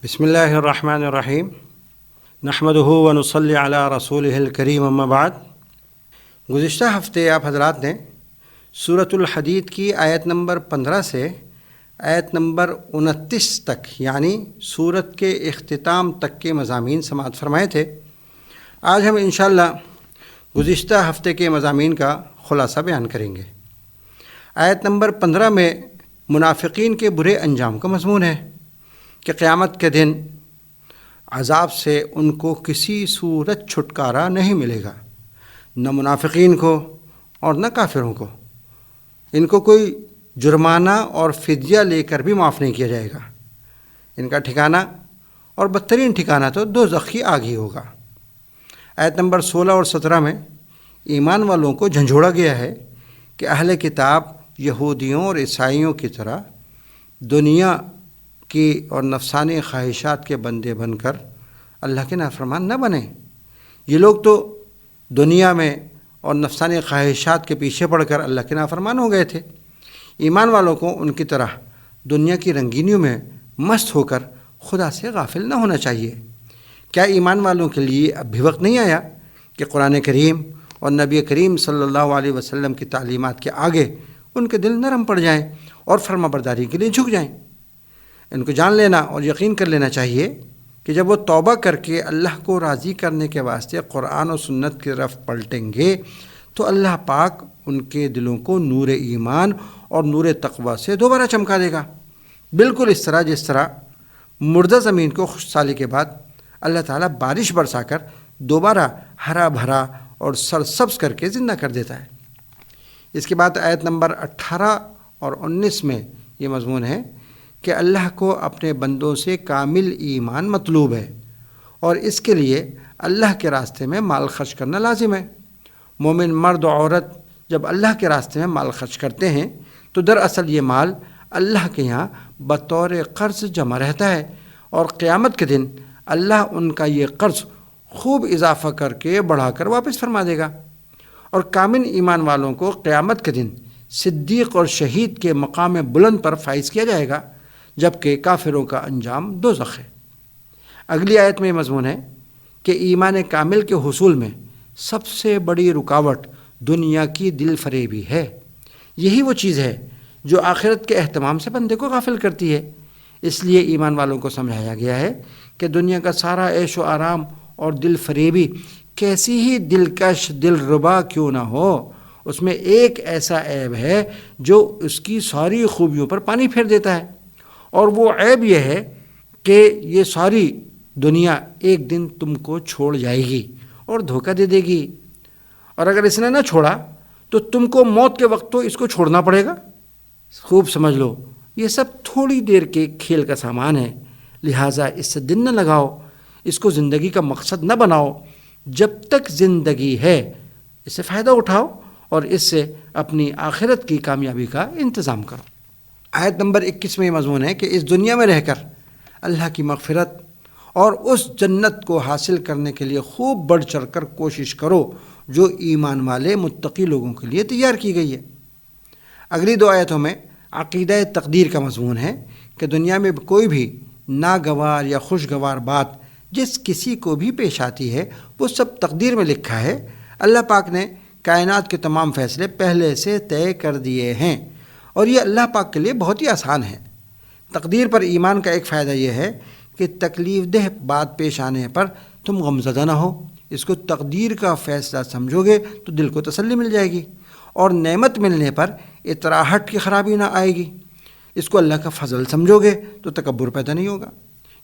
بسم اللہ الرحمن الرحیم نحمدہ ونصلی علی رسولہ الکریم اما بعد۔ گزشتہ ہفتے آپ حضرات نے سورۃ الحدید کی آیت نمبر 15 سے آیت نمبر 29 تک یعنی سورت کے اختتام تک کے مضامین سماعت فرمائے تھے۔ آج ہم انشاءاللہ گزشتہ ہفتے کے مضامین کا خلاصہ بیان کریں گے۔ آیت نمبر 15 میں منافقین کے برے انجام کا مضمون ہے کہ قیامت کے دن عذاب سے ان کو کسی صورت چھٹکارا نہیں ملے گا، نہ منافقین کو اور نہ کافروں کو۔ ان کو کوئی جرمانہ اور فدیہ لے کر بھی معاف نہیں کیا جائے گا۔ ان کا ٹھکانہ اور بدترین ٹھکانہ تو دوزخ کی آگ ہی ہوگا۔ آیت نمبر 16 اور 17 میں ایمان والوں کو جھنجھوڑا گیا ہے کہ اہل کتاب یہودیوں اور عیسائیوں کی طرح دنیا کی اور نفسانی خواہشات کے بندے بن کر اللہ کے نافرمان نہ بنیں۔ یہ لوگ تو دنیا میں اور نفسانی خواہشات کے پیچھے پڑ کر اللہ کے نافرمان ہو گئے تھے۔ ایمان والوں کو ان کی طرح دنیا کی رنگینیوں میں مست ہو کر خدا سے غافل نہ ہونا چاہیے۔ کیا ایمان والوں کے لیے اب بھی وقت نہیں آیا کہ قرآن کریم اور نبی کریم صلی اللہ علیہ وسلم کی تعلیمات کے آگے ان کے دل نرم پڑ جائیں اور فرما برداری کے لیے جھک جائیں؟ ان کو جان لینا اور یقین کر لینا چاہیے کہ جب وہ توبہ کر کے اللہ کو راضی کرنے کے واسطے قرآن و سنت کی طرف پلٹیں گے تو اللہ پاک ان کے دلوں کو نور ایمان اور نور تقوی سے دوبارہ چمکا دے گا، بالکل اس طرح جس طرح مردہ زمین کو خشکسالی کے بعد اللہ تعالیٰ بارش برسا کر دوبارہ ہرا بھرا اور سرسبز کر کے زندہ کر دیتا ہے۔ اس کے بعد آیت نمبر 18 اور 19 میں یہ مضمون ہے کہ اللہ کو اپنے بندوں سے کامل ایمان مطلوب ہے اور اس کے لیے اللہ کے راستے میں مال خرچ کرنا لازم ہے۔ مومن مرد و عورت جب اللہ کے راستے میں مال خرچ کرتے ہیں تو دراصل یہ مال اللہ کے یہاں بطور قرض جمع رہتا ہے اور قیامت کے دن اللہ ان کا یہ قرض خوب اضافہ کر کے بڑھا کر واپس فرما دے گا، اور کامل ایمان والوں کو قیامت کے دن صدیق اور شہید کے مقام بلند پر فائز کیا جائے گا، جبکہ کافروں کا انجام دوزخ ہے۔ اگلی آیت میں یہ مضمون ہے کہ ایمان کامل کے حصول میں سب سے بڑی رکاوٹ دنیا کی دل فریبی ہے۔ یہی وہ چیز ہے جو آخرت کے اہتمام سے بندے کو غافل کرتی ہے۔ اس لیے ایمان والوں کو سمجھایا گیا ہے کہ دنیا کا سارا عیش و آرام اور دل فریبی کیسی ہی دلکش دل ربا کیوں نہ ہو، اس میں ایک ایسا عیب ہے جو اس کی ساری خوبیوں پر پانی پھیر دیتا ہے، اور وہ عیب یہ ہے کہ یہ ساری دنیا ایک دن تم کو چھوڑ جائے گی اور دھوکہ دے دے گی، اور اگر اس نے نہ چھوڑا تو تم کو موت کے وقت تو اس کو چھوڑنا پڑے گا۔ خوب سمجھ لو یہ سب تھوڑی دیر کے کھیل کا سامان ہے، لہٰذا اس سے دن نہ لگاؤ، اس کو زندگی کا مقصد نہ بناؤ۔ جب تک زندگی ہے اس سے فائدہ اٹھاؤ اور اس سے اپنی آخرت کی کامیابی کا انتظام کرو۔ آیت نمبر 21 میں یہ مضمون ہے کہ اس دنیا میں رہ کر اللہ کی مغفرت اور اس جنت کو حاصل کرنے کے لیے خوب بڑھ چڑھ کر کوشش کرو جو ایمان والے متقی لوگوں کے لیے تیار کی گئی ہے۔ اگلی دو آیتوں میں عقیدہ تقدیر کا مضمون ہے کہ دنیا میں کوئی بھی ناگوار یا خوشگوار بات جس کسی کو بھی پیش آتی ہے وہ سب تقدیر میں لکھا ہے۔ اللہ پاک نے کائنات کے تمام فیصلے پہلے سے طے کر دیے ہیں اور یہ اللہ پاک کے لیے بہت ہی آسان ہے۔ تقدیر پر ایمان کا ایک فائدہ یہ ہے کہ تکلیف دہ بات پیش آنے پر تم غمزدہ نہ ہو، اس کو تقدیر کا فیصلہ سمجھو گے تو دل کو تسلی مل جائے گی، اور نعمت ملنے پر اطراحٹ کی خرابی نہ آئے گی، اس کو اللہ کا فضل سمجھو گے تو تکبر پیدا نہیں ہوگا۔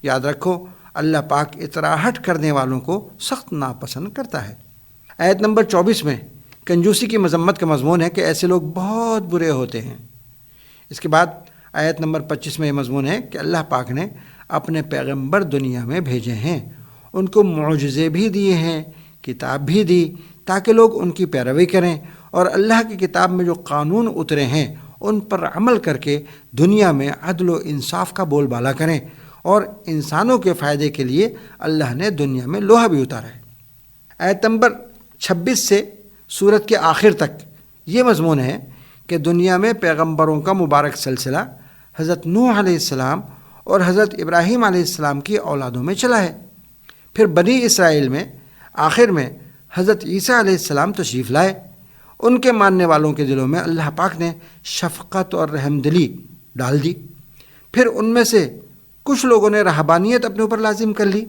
یاد رکھو اللہ پاک اطراحٹ کرنے والوں کو سخت ناپسند کرتا ہے۔ آیت نمبر 24 میں کنجوسی کی مذمت کا مضمون ہے کہ ایسے لوگ بہت برے ہوتے ہیں۔ اس کے بعد آیت نمبر 25 میں یہ مضمون ہے کہ اللہ پاک نے اپنے پیغمبر دنیا میں بھیجے ہیں، ان کو معجزے بھی دیے ہیں، کتاب بھی دی تاکہ لوگ ان کی پیروی کریں اور اللہ کی کتاب میں جو قانون اترے ہیں ان پر عمل کر کے دنیا میں عدل و انصاف کا بول بالا کریں، اور انسانوں کے فائدے کے لیے اللہ نے دنیا میں لوہا بھی اتارا ہے۔ آیت نمبر 26 سے سورت کے آخر تک یہ مضمون ہے کہ دنیا میں پیغمبروں کا مبارک سلسلہ حضرت نوح علیہ السلام اور حضرت ابراہیم علیہ السلام کی اولادوں میں چلا ہے۔ پھر بنی اسرائیل میں آخر میں حضرت عیسیٰ علیہ السلام تشریف لائے۔ ان کے ماننے والوں کے دلوں میں اللہ پاک نے شفقت اور رحم دلی ڈال دی۔ پھر ان میں سے کچھ لوگوں نے رہبانیت اپنے اوپر لازم کر لی،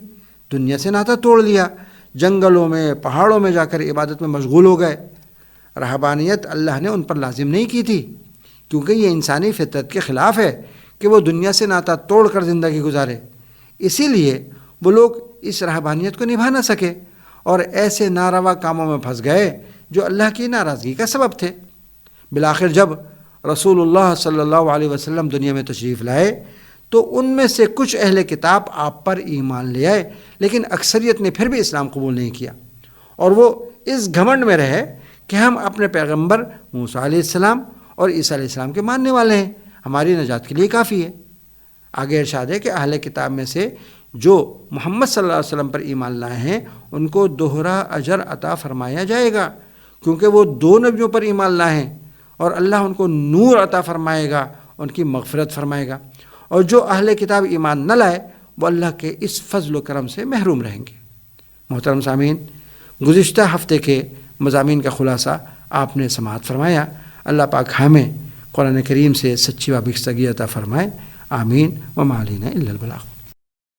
دنیا سے ناتا توڑ لیا، جنگلوں میں پہاڑوں میں جا کر عبادت میں مشغول ہو گئے۔ رہبانیت اللہ نے ان پر لازم نہیں کی تھی، کیونکہ یہ انسانی فطرت کے خلاف ہے کہ وہ دنیا سے ناتا توڑ کر زندگی گزارے۔ اسی لیے وہ لوگ اس رہبانیت کو نبھا نہ سکے اور ایسے ناروا کاموں میں پھنس گئے جو اللہ کی ناراضگی کا سبب تھے۔ بالآخر جب رسول اللہ صلی اللہ علیہ وسلم دنیا میں تشریف لائے تو ان میں سے کچھ اہل کتاب آپ پر ایمان لے آئے، لیکن اکثریت نے پھر بھی اسلام قبول نہیں کیا، اور وہ اس گھمنڈ میں رہے کہ ہم اپنے پیغمبر موسیٰ علیہ السلام اور عیسیٰ علیہ السلام کے ماننے والے ہیں، ہماری نجات کے لیے کافی ہے۔ آگے ارشاد ہے کہ اہل کتاب میں سے جو محمد صلی اللہ علیہ وسلم پر ایمان لائے ہیں ان کو دوہرا اجر عطا فرمایا جائے گا، کیونکہ وہ 2 نبیوں پر ایمان لائے ہیں، اور اللہ ان کو نور عطا فرمائے گا، ان کی مغفرت فرمائے گا۔ اور جو اہل کتاب ایمان نہ لائے وہ اللہ کے اس فضل و کرم سے محروم رہیں گے۔ محترم سامعین، گزشتہ ہفتے کے مضامین کا خلاصہ آپ نے سماعت فرمایا۔ اللہ پاک ہمیں قرآن کریم سے سچی وابستگی عطا فرمائے، آمین۔ وما علینا الا البلاغ۔